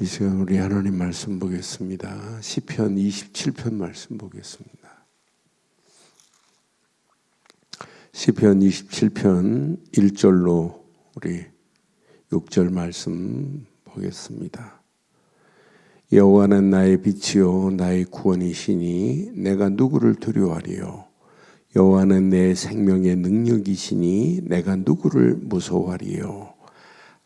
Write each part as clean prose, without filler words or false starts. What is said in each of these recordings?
이 시간 우리 하나님 말씀 보겠습니다. 시편 27편 말씀 보겠습니다. 시편 27편 1절로 우리 6절 말씀 보겠습니다. 여호와는 나의 빛이요 나의 구원이시니 내가 누구를 두려워하리요. 여호와는 내 생명의 능력이시니 내가 누구를 무서워하리요.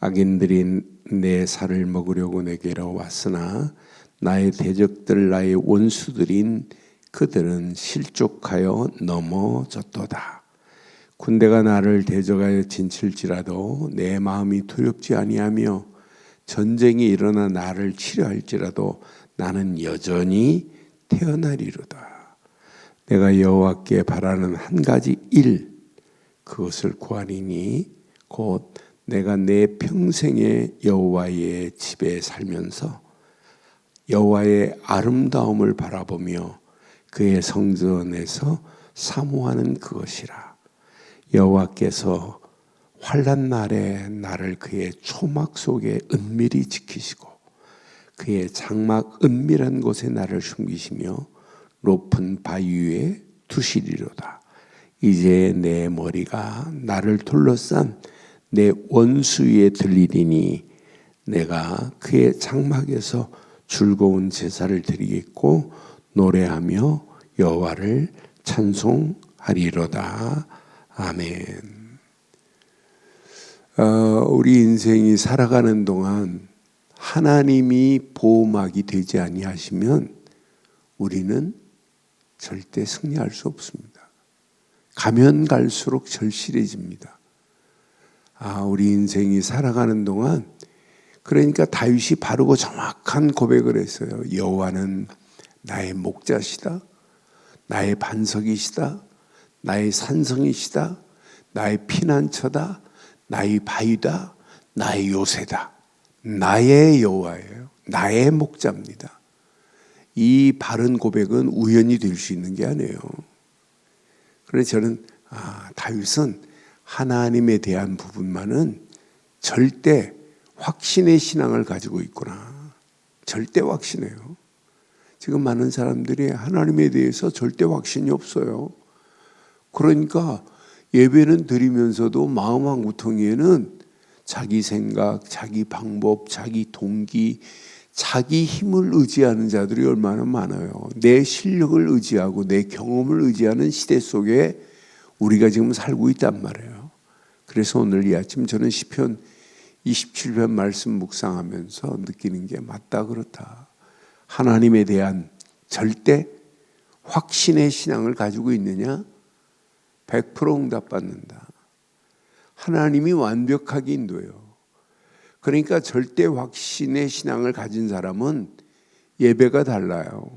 악인들이 내 살을 먹으려고 내게로 왔으나 나의 대적들 나의 원수들인 그들은 실족하여 넘어졌도다. 군대가 나를 대적하여 진칠지라도 내 마음이 두렵지 아니하며 전쟁이 일어나 나를 치려할지라도 나는 여전히 태어나리로다. 내가 여호와께 바라는 한 가지 일 그것을 구하리니 곧 내가 내 평생에 여호와의 집에 살면서 여호와의 아름다움을 바라보며 그의 성전에서 사모하는 그것이라. 여호와께서 환난 날에 나를 그의 초막 속에 은밀히 지키시고 그의 장막 은밀한 곳에 나를 숨기시며 높은 바위 위에 두시리로다. 이제 내 머리가 나를 둘러싼 내 원수 위에 들리리니 내가 그의 장막에서 즐거운 제사를 드리겠고 노래하며 여호와를 찬송하리로다. 아멘. 우리 인생이 살아가는 동안 하나님이 보호막이 되지 아니하시면 우리는 절대 승리할 수 없습니다. 가면 갈수록 절실해집니다. 우리 인생이 살아가는 동안 그러니까 다윗이 바르고 정확한 고백을 했어요. 여호와는 나의 목자시다. 나의 반석이시다. 나의 산성이시다. 나의 피난처다. 나의 바위다. 나의 요새다. 나의 여호와예요. 나의 목자입니다. 이 바른 고백은 우연히 될 수 있는 게 아니에요. 그래서 저는 다윗은 하나님에 대한 부분만은 절대 확신의 신앙을 가지고 있구나. 절대 확신해요. 지금 많은 사람들이 하나님에 대해서 절대 확신이 없어요. 그러니까 예배는 드리면서도 마음 한구덩이에는 자기 생각, 자기 방법, 자기 동기, 자기 힘을 의지하는 자들이 얼마나 많아요. 내 실력을 의지하고 내 경험을 의지하는 시대 속에 우리가 지금 살고 있단 말이에요. 그래서 오늘 이 아침 저는 시편 27편 말씀 묵상하면서 느끼는 게 맞다 그렇다. 하나님에 대한 절대 확신의 신앙을 가지고 있느냐? 100% 응답받는다. 하나님이 완벽하게 인도해요. 그러니까 절대 확신의 신앙을 가진 사람은 예배가 달라요.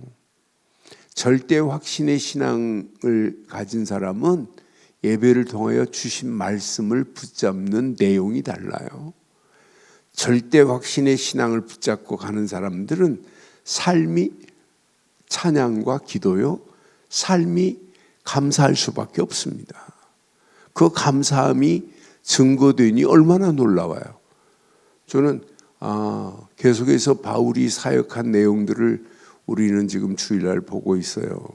절대 확신의 신앙을 가진 사람은 예배를 통하여 주신 말씀을 붙잡는 내용이 달라요. 절대 확신의 신앙을 붙잡고 가는 사람들은 삶이 찬양과 기도요. 삶이 감사할 수밖에 없습니다. 그 감사함이 증거되니 얼마나 놀라워요. 저는 계속해서 바울이 사역한 내용들을 우리는 지금 주일날 보고 있어요.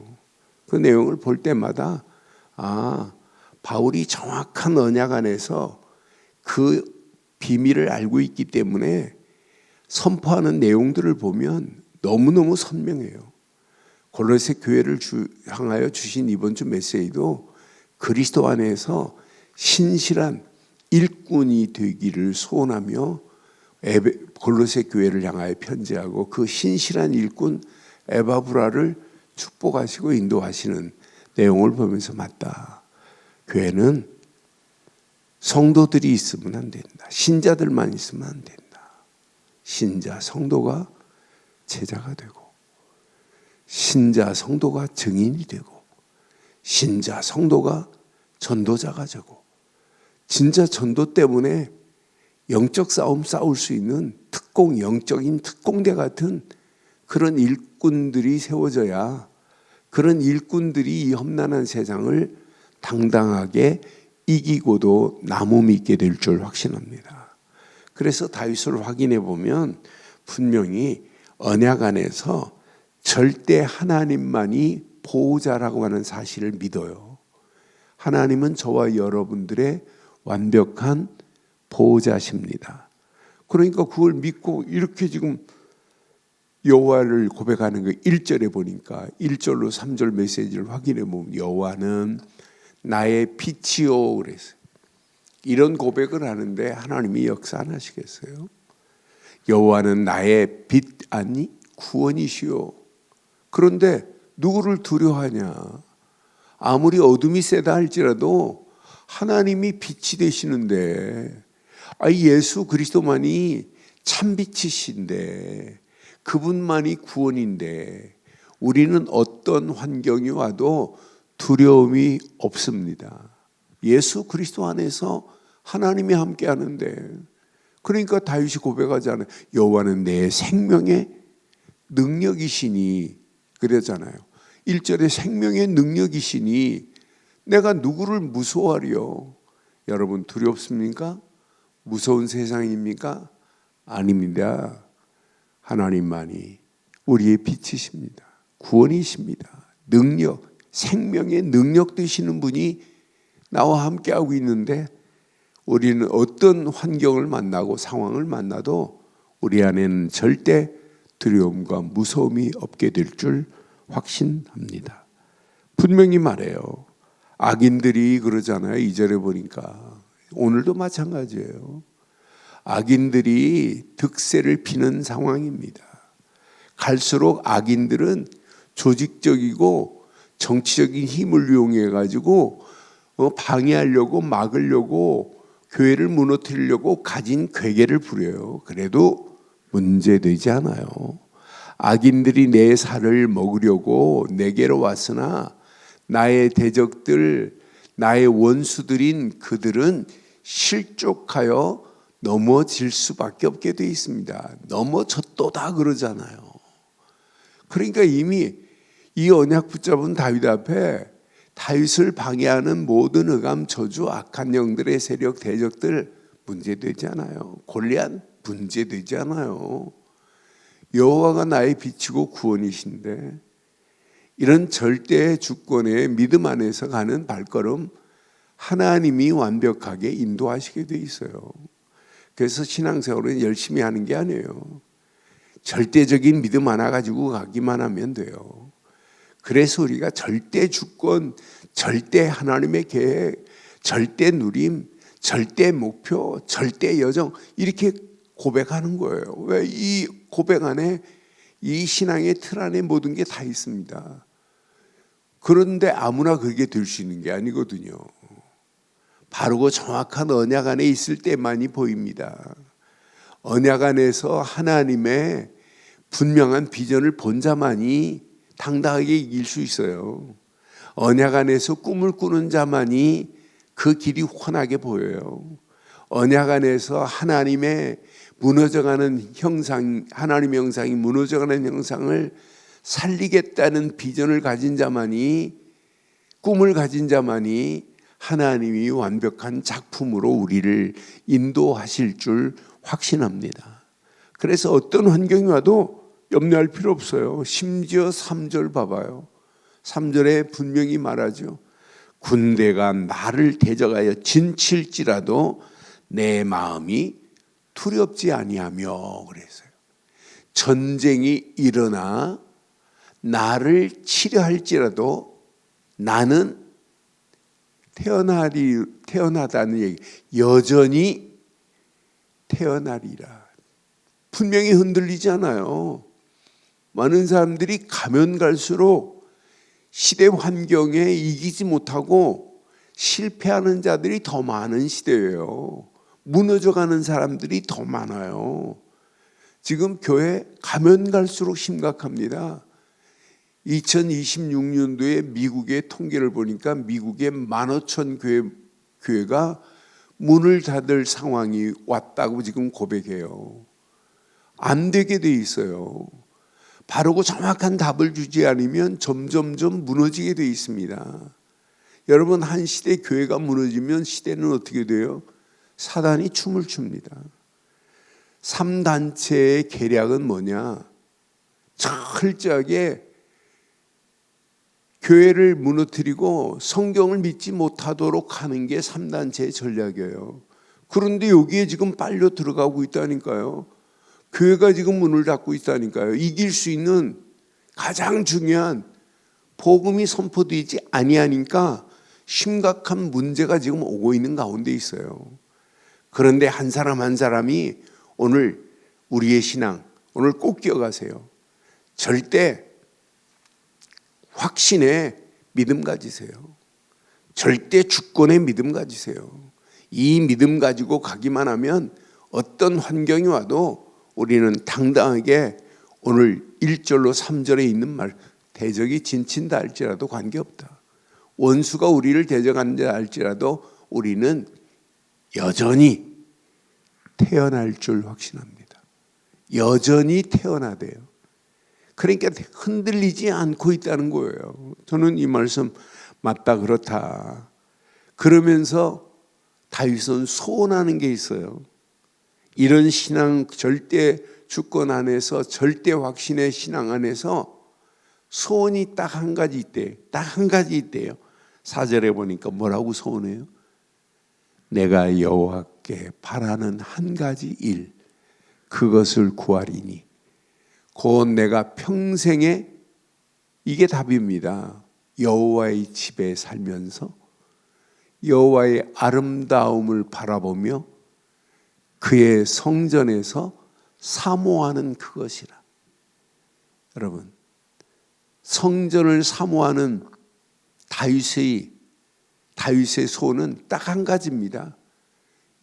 그 내용을 볼 때마다 바울이 정확한 언약 안에서 그 비밀을 알고 있기 때문에 선포하는 내용들을 보면 너무너무 선명해요. 골로새 교회를 향하여 주신 이번 주 메시지도 그리스도 안에서 신실한 일꾼이 되기를 소원하며 골로새 교회를 향하여 편지하고 그 신실한 일꾼 에바브라를 축복하시고 인도하시는 내용을 보면서 맞다. 교회는 성도들이 있으면 안 된다. 신자들만 있으면 안 된다. 신자, 성도가 제자가 되고 신자, 성도가 증인이 되고 신자, 성도가 전도자가 되고 진짜 전도 때문에 영적 싸움 싸울 수 있는 영적인 특공대 같은 그런 일꾼들이 세워져야 그런 일꾼들이 이 험난한 세상을 당당하게 이기고도 나무 믿게 될 줄 확신합니다. 그래서 다윗을 확인해 보면 분명히 언약 안에서 절대 하나님만이 보호자라고 하는 사실을 믿어요. 하나님은 저와 여러분들의 완벽한 보호자십니다. 그러니까 그걸 믿고 이렇게 지금 여호와를 고백하는 거 1절에 보니까 1절로 3절 메시지를 확인해 보면 여호와는 나의 빛이요 그랬어요. 이런 고백을 하는데 하나님이 역사 안 하시겠어요? 여호와는 나의 빛 아니 구원이시오. 그런데 누구를 두려워하냐? 아무리 어둠이 세다 할지라도 하나님이 빛이 되시는데 예수 그리스도만이 참빛이신데 그분만이 구원인데 우리는 어떤 환경이 와도 두려움이 없습니다. 예수 그리스도 안에서 하나님이 함께 하는데 그러니까 다윗이 고백하잖아요. 여호와는 내 생명의 능력이시니 그러잖아요. 1절에 생명의 능력이시니 내가 누구를 무서워하려? 여러분 두렵습니까? 무서운 세상입니까? 아닙니다. 하나님만이 우리의 빛이십니다. 구원이십니다. 능력, 생명의 능력 되시는 분이 나와 함께하고 있는데 우리는 어떤 환경을 만나고 상황을 만나도 우리 안에는 절대 두려움과 무서움이 없게 될 줄 확신합니다. 분명히 말해요. 악인들이 그러잖아요. 2절에 보니까 오늘도 마찬가지예요. 악인들이 득세를 피는 상황입니다. 갈수록 악인들은 조직적이고 정치적인 힘을 이용해 가지고 방해하려고 막으려고 교회를 무너뜨리려고 가진 괴계를 부려요. 그래도 문제되지 않아요. 악인들이 내 살을 먹으려고 내게로 왔으나 나의 대적들, 나의 원수들인 그들은 실족하여 넘어질 수밖에 없게 되어 있습니다. 넘어졌도다 그러잖아요. 그러니까 이미 이 언약 붙잡은 다윗 앞에 다윗을 방해하는 모든 흑암 저주 악한 영들의 세력 대적들 문제되지 않아요. 골리앗 문제되지 않아요. 여호와가 나의 빛이고 구원이신데 이런 절대 주권의 믿음 안에서 가는 발걸음 하나님이 완벽하게 인도하시게 돼 있어요. 그래서 신앙생활은 열심히 하는 게 아니에요. 절대적인 믿음 하나 가지고 가기만 하면 돼요. 그래서 우리가 절대 주권, 절대 하나님의 계획, 절대 누림, 절대 목표, 절대 여정 이렇게 고백하는 거예요. 왜? 이 고백 안에 이 신앙의 틀 안에 모든 게 다 있습니다. 그런데 아무나 그게 될 수 있는 게 아니거든요. 바르고 정확한 언약 안에 있을 때만이 보입니다. 언약 안에서 하나님의 분명한 비전을 본 자만이 당당하게 이길 수 있어요. 언약 안에서 꿈을 꾸는 자만이 그 길이 환하게 보여요. 언약 안에서 하나님의 무너져가는 형상, 하나님의 형상이 무너져가는 형상을 살리겠다는 비전을 가진 자만이, 꿈을 가진 자만이 하나님이 완벽한 작품으로 우리를 인도하실 줄 확신합니다. 그래서 어떤 환경이 와도 염려할 필요 없어요. 심지어 3절 봐봐요. 3절에 분명히 말하죠. 군대가 나를 대적하여 진칠지라도 내 마음이 두렵지 아니하며 그랬어요. 전쟁이 일어나 나를 치려 할지라도 나는 태어나다는 얘기, 여전히 태어나리라. 분명히 흔들리지 않아요. 많은 사람들이 가면 갈수록 시대 환경에 이기지 못하고 실패하는 자들이 더 많은 시대예요. 무너져가는 사람들이 더 많아요. 지금 교회 가면 갈수록 심각합니다. 2026년도에 미국의 통계를 보니까 미국의 15,000 교회가 문을 닫을 상황이 왔다고 지금 고백해요. 안 되게 돼 있어요. 바르고 정확한 답을 주지 않으면 점점점 무너지게 돼 있습니다. 여러분, 한 시대 교회가 무너지면 시대는 어떻게 돼요? 사단이 춤을 춥니다. 3단체의 계략은 뭐냐? 철저하게 교회를 무너뜨리고 성경을 믿지 못하도록 하는 게 3단체의 전략이에요. 그런데 여기에 지금 빨려 들어가고 있다니까요. 교회가 지금 문을 닫고 있다니까요. 이길 수 있는 가장 중요한 복음이 선포되지 아니하니까 심각한 문제가 지금 오고 있는 가운데 있어요. 그런데 한 사람 한 사람이 오늘 우리의 신앙, 오늘 꼭 기억하세요. 절대 확신의 믿음 가지세요. 절대 주권의 믿음 가지세요. 이 믿음 가지고 가기만 하면 어떤 환경이 와도 우리는 당당하게 오늘 1절로 3절에 있는 말, 대적이 진친다 할지라도 관계없다. 원수가 우리를 대적한다 할지라도 우리는 여전히 태어날 줄 확신합니다. 여전히 태어나대요. 그러니까 흔들리지 않고 있다는 거예요. 저는 이 말씀 맞다 그렇다. 그러면서 다윗은 소원하는 게 있어요. 이런 신앙, 절대 주권 안에서, 절대 확신의 신앙 안에서 소원이 딱 한 가지 있대요. 딱 한 가지 있대요. 4절에 보니까 뭐라고 소원해요? 내가 여호와께 바라는 한 가지 일, 그것을 구하리니 곧 내가 평생에, 이게 답입니다. 여호와의 집에 살면서 여호와의 아름다움을 바라보며 그의 성전에서 사모하는 그것이라. 여러분, 성전을 사모하는 다윗의 소원은 딱 한 가지입니다.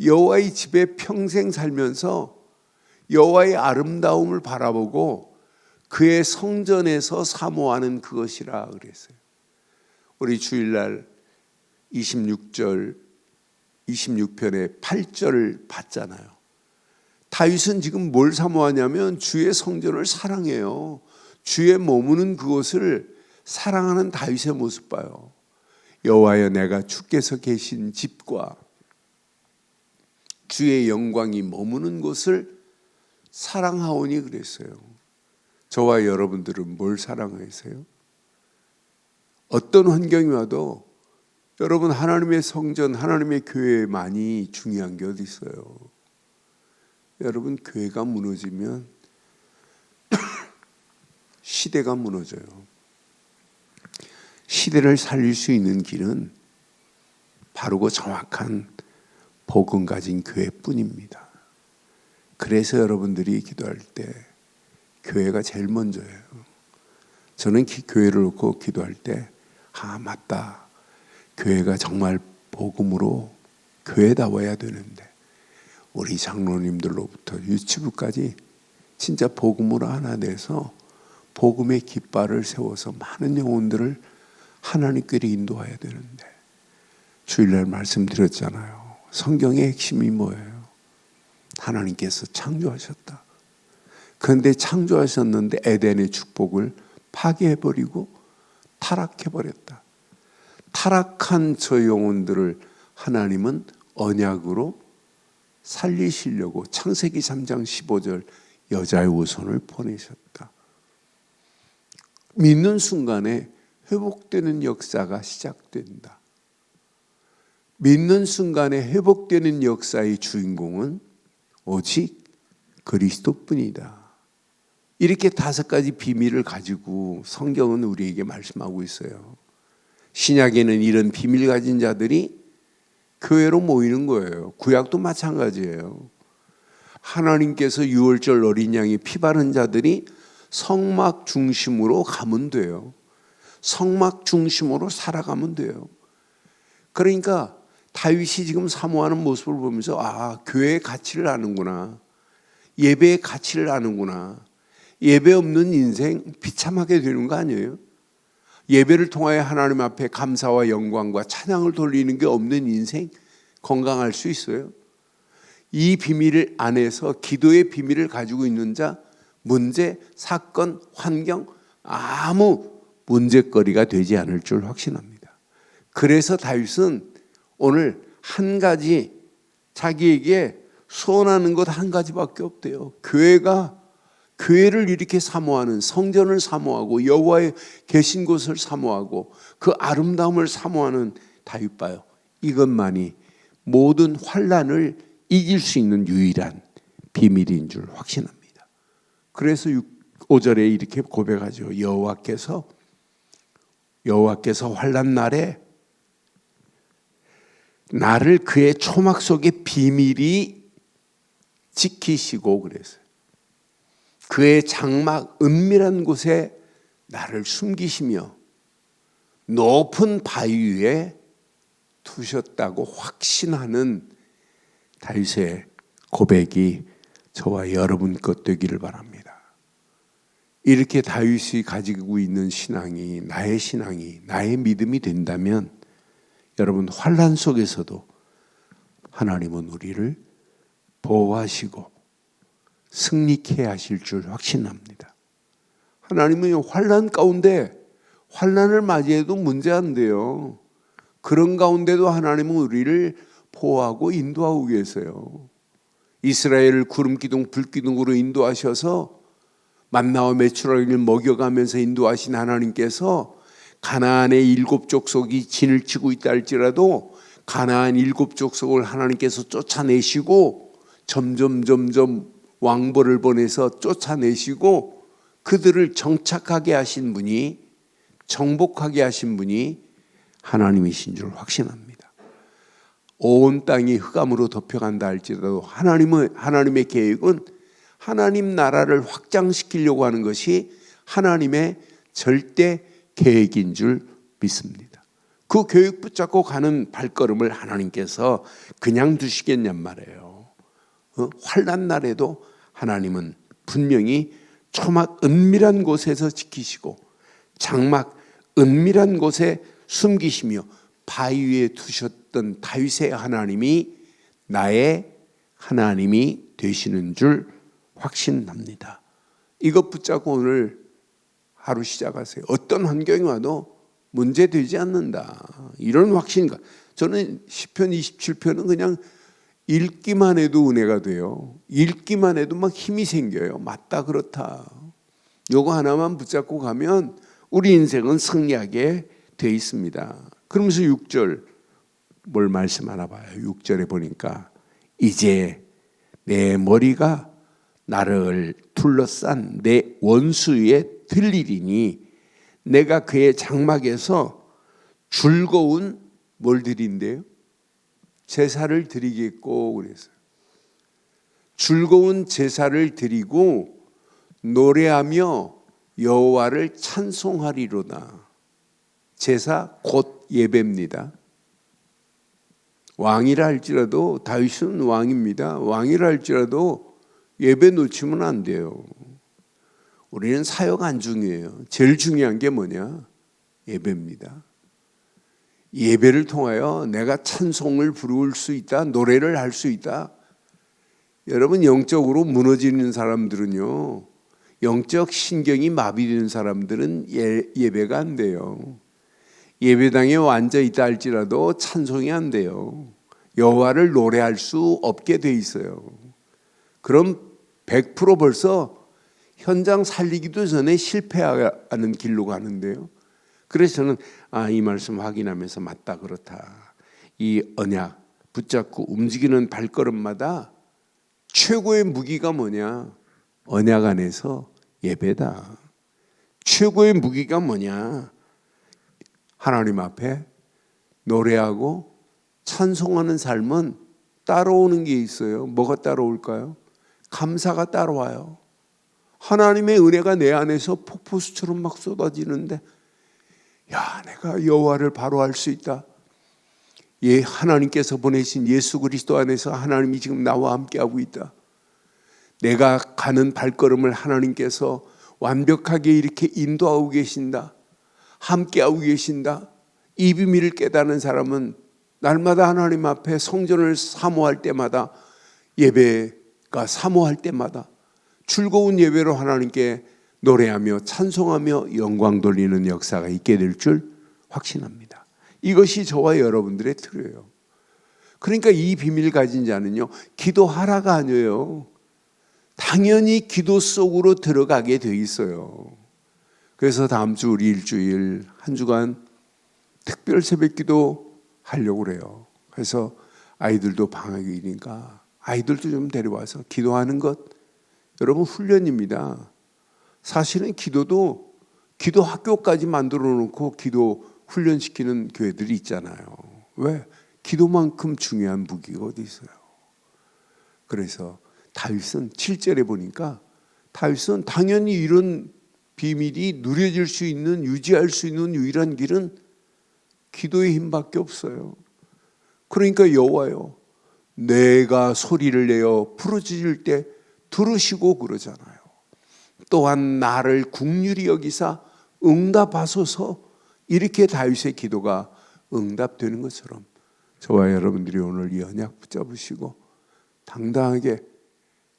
여호와의 집에 평생 살면서 여호와의 아름다움을 바라보고 그의 성전에서 사모하는 그것이라 그랬어요. 우리 주일날 26편의 8절을 봤잖아요. 다윗은 지금 뭘 사모하냐면 주의 성전을 사랑해요. 주의 머무는 그곳을 사랑하는 다윗의 모습 봐요. 여호와여, 내가 주께서 계신 집과 주의 영광이 머무는 곳을 사랑하오니 그랬어요. 저와 여러분들은 뭘 사랑하세요? 어떤 환경이 와도 여러분, 하나님의 성전, 하나님의 교회만이 중요한 게 어디 있어요? 여러분, 교회가 무너지면 시대가 무너져요. 시대를 살릴 수 있는 길은 바르고 정확한 복음 가진 교회뿐입니다. 그래서 여러분들이 기도할 때 교회가 제일 먼저예요. 저는 교회를 놓고 기도할 때 맞다. 교회가 정말 복음으로 교회다워야 되는데 우리 장로님들로부터 유치부까지 진짜 복음으로 하나 돼서 복음의 깃발을 세워서 많은 영혼들을 하나님께로 인도해야 되는데, 주일날 말씀드렸잖아요. 성경의 핵심이 뭐예요? 하나님께서 창조하셨다. 그런데 창조하셨는데 에덴의 축복을 파괴해버리고 타락해버렸다. 타락한 저 영혼들을 하나님은 언약으로 살리시려고 창세기 3장 15절 여자의 후손을 보내셨다. 믿는 순간에 회복되는 역사가 시작된다. 믿는 순간에 회복되는 역사의 주인공은 오직 그리스도뿐이다. 이렇게 5가지 비밀을 가지고 성경은 우리에게 말씀하고 있어요. 신약에는 이런 비밀 가진 자들이 교회로 모이는 거예요. 구약도 마찬가지예요. 하나님께서 유월절 어린 양의 피 바른 자들이 성막 중심으로 가면 돼요. 성막 중심으로 살아가면 돼요. 그러니까 다윗이 지금 사모하는 모습을 보면서 교회의 가치를 아는구나. 예배의 가치를 아는구나. 예배 없는 인생 비참하게 되는 거 아니에요? 예배를 통하여 하나님 앞에 감사와 영광과 찬양을 돌리는 게 없는 인생 건강할 수 있어요? 이 비밀 안에서 기도의 비밀을 가지고 있는 자, 문제, 사건, 환경 아무 문제거리가 되지 않을 줄 확신합니다. 그래서 다윗은 오늘 한 가지 자기에게 소원하는 것 한 가지밖에 없대요. 교회를 이렇게 사모하는, 성전을 사모하고 여호와의 계신 곳을 사모하고 그 아름다움을 사모하는 다윗 봐요. 이것만이 모든 환난을 이길 수 있는 유일한 비밀인 줄 확신합니다. 그래서 5절에 이렇게 고백하죠. 여호와께서 환난 날에 나를 그의 초막 속에 비밀히 지키시고 그랬어요. 그의 장막 은밀한 곳에 나를 숨기시며 높은 바위 위에 두셨다고 확신하는 다윗의 고백이 저와 여러분 것 되기를 바랍니다. 이렇게 다윗이 가지고 있는 신앙이 나의 믿음이 된다면 여러분 환난 속에서도 하나님은 우리를 보호하시고 승리케 하실 줄 확신합니다. 하나님은 환난 가운데 환난을 맞이해도 문제 안 돼요. 그런 가운데도 하나님은 우리를 보호하고 인도하고 계세요. 이스라엘을 구름 기둥 불 기둥으로 인도하셔서 만나와 메추라기를 먹여가면서 인도하신 하나님께서 가나안의 7 족속이 진을 치고 있다 할지라도 가나안 7 족속을 하나님께서 쫓아내시고 점점 왕벌을 보내서 쫓아내시고 그들을 정착하게 하신 분이, 정복하게 하신 분이 하나님이신 줄 확신합니다. 온 땅이 흑암으로 덮여간다 할지라도 하나님의 계획은 하나님 나라를 확장시키려고 하는 것이 하나님의 절대 계획인 줄 믿습니다. 그 계획 붙잡고 가는 발걸음을 하나님께서 그냥 두시겠냔 말이에요. 환난 날에도 하나님은 분명히 초막 은밀한 곳에서 지키시고 장막 은밀한 곳에 숨기시며 바위 위에 두셨던 다윗의 하나님이 나의 하나님이 되시는 줄 확신합니다. 이것 붙잡고 오늘 하루 시작하세요. 어떤 환경이 와도 문제되지 않는다. 이런 확신과 저는 시편 27편은 그냥 읽기만 해도 은혜가 돼요. 읽기만 해도 막 힘이 생겨요. 맞다 그렇다. 요거 하나만 붙잡고 가면 우리 인생은 승리하게 돼 있습니다. 그러면서 6절 뭘 말씀하나 봐요. 6절에 보니까 이제 내 머리가 나를 둘러싼 내 원수에 들리리니 내가 그의 장막에서 즐거운 뭘 드린대요? 제사를 드리겠고 그랬어요. 즐거운 제사를 드리고 노래하며 여호와를 찬송하리로다. 제사 곧 예배입니다. 왕이라 할지라도 다윗은 왕입니다. 왕이라 할지라도 예배 놓치면 안 돼요. 우리는 사역 안 중요해요. 제일 중요한 게 뭐냐? 예배입니다. 예배를 통하여 내가 찬송을 부를 수 있다, 노래를 할 수 있다. 여러분 영적으로 무너지는 사람들은요, 영적 신경이 마비되는 사람들은 예배가 안 돼요. 예배당에 앉아 있다 할지라도 찬송이 안 돼요. 여호와를 노래할 수 없게 돼 있어요. 그럼 100% 벌써 현장 살리기도 전에 실패하는 길로 가는데요. 그래서 저는 이 말씀 확인하면서 맞다 그렇다. 이 언약 붙잡고 움직이는 발걸음마다 최고의 무기가 뭐냐? 언약 안에서 예배다. 최고의 무기가 뭐냐? 하나님 앞에 노래하고 찬송하는 삶은 따라오는 게 있어요. 뭐가 따라올까요? 감사가 따라와요. 하나님의 은혜가 내 안에서 폭포수처럼 막 쏟아지는데 야, 내가 여호와를 바로 알 수 있다. 하나님께서 보내신 예수 그리스도 안에서 하나님이 지금 나와 함께하고 있다. 내가 가는 발걸음을 하나님께서 완벽하게 이렇게 인도하고 계신다. 함께하고 계신다. 이 비밀을 깨닫는 사람은 날마다 하나님 앞에 성전을 사모할 때마다, 예배가 사모할 때마다 즐거운 예배로 하나님께 노래하며 찬송하며 영광 돌리는 역사가 있게 될 줄 확신합니다. 이것이 저와 여러분들의 틀이에요. 그러니까 이 비밀 가진 자는요, 기도하라가 아니에요. 당연히 기도 속으로 들어가게 돼 있어요. 그래서 다음 주 우리 일주일 한 주간 특별 새벽기도 하려고 그래요. 그래서 아이들도 방학이니까 아이들도 좀 데려와서 기도하는 것, 여러분 훈련입니다. 사실은 기도도 기도 학교까지 만들어 놓고 기도 훈련시키는 교회들이 있잖아요. 왜? 기도만큼 중요한 무기가 어디 있어요. 그래서 다윗은 7절에 보니까 다윗은 당연히 이런 비밀이 누려질 수 있는, 유지할 수 있는 유일한 길은 기도의 힘밖에 없어요. 그러니까 여호와여, 내가 소리를 내어 부르짖을 때 들으시고 그러잖아요. 또한 나를 긍휼히 여기사 응답하소서, 이렇게 다윗의 기도가 응답되는 것처럼 저와 여러분들이 오늘 이 언약 붙잡으시고 당당하게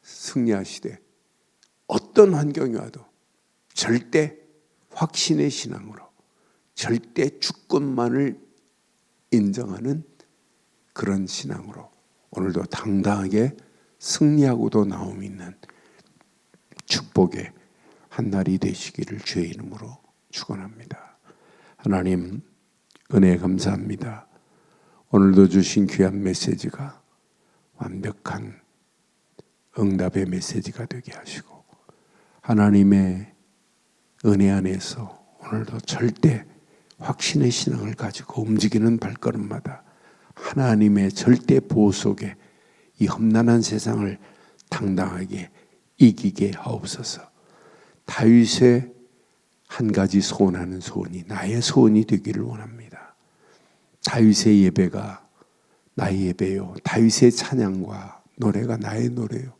승리하시되 어떤 환경이 와도 절대 확신의 신앙으로, 절대 주권만을 인정하는 그런 신앙으로 오늘도 당당하게 승리하고도 나옴 있는 축복의 한 날이 되시기를 주의 이름으로 축원합니다. 하나님, 은혜 감사합니다. 오늘도 주신 귀한 메시지가 완벽한 응답의 메시지가 되게 하시고 하나님의 은혜 안에서 오늘도 절대 확신의 신앙을 가지고 움직이는 발걸음마다 하나님의 절대 보호 속에 이 험난한 세상을 당당하게 이기게 하옵소서. 다윗의 한 가지 소원하는 소원이 나의 소원이 되기를 원합니다. 다윗의 예배가 나의 예배요, 다윗의 찬양과 노래가 나의 노래요,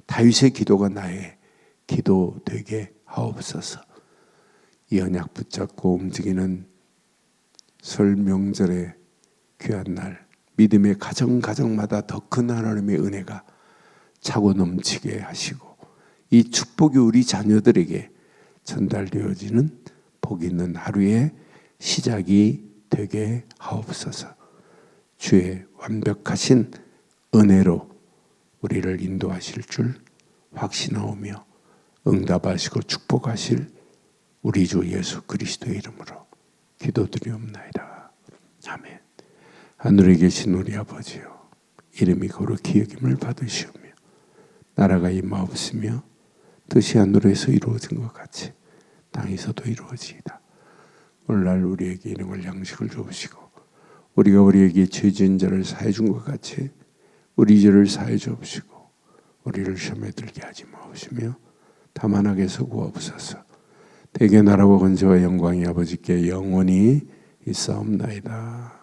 다윗의 기도가 나의 기도 되게 하옵소서. 이 언약 붙잡고 움직이는 설 명절의 귀한 날, 믿음의 가정마다 더 큰 하나님의 은혜가 차고 넘치게 하시고 이 축복이 우리 자녀들에게 전달되어지는 복 있는 하루의 시작이 되게 하옵소서. 주의 완벽하신 은혜로 우리를 인도하실 줄 확신하오며 응답하시고 축복하실 우리 주 예수 그리스도의 이름으로 기도드리옵나이다. 아멘. 하늘에 계신 우리 아버지요, 이름이 거룩히 여김을 받으시오며 나라가 임하옵시며 뜻이 하늘에서 이루어진 것 같이 땅에서도 이루어지이다. 오늘날 우리에게 일용할 양식을 주옵시고 우리가 우리에게 죄 지은 자를 사해 준 것 같이 우리 죄를 사해 주옵시고 우리를 시험에 들게 하지 마옵시며 다만 악에서 구하옵소서. 대개 나라와 권세와 영광이 아버지께 영원히 있사옵나이다.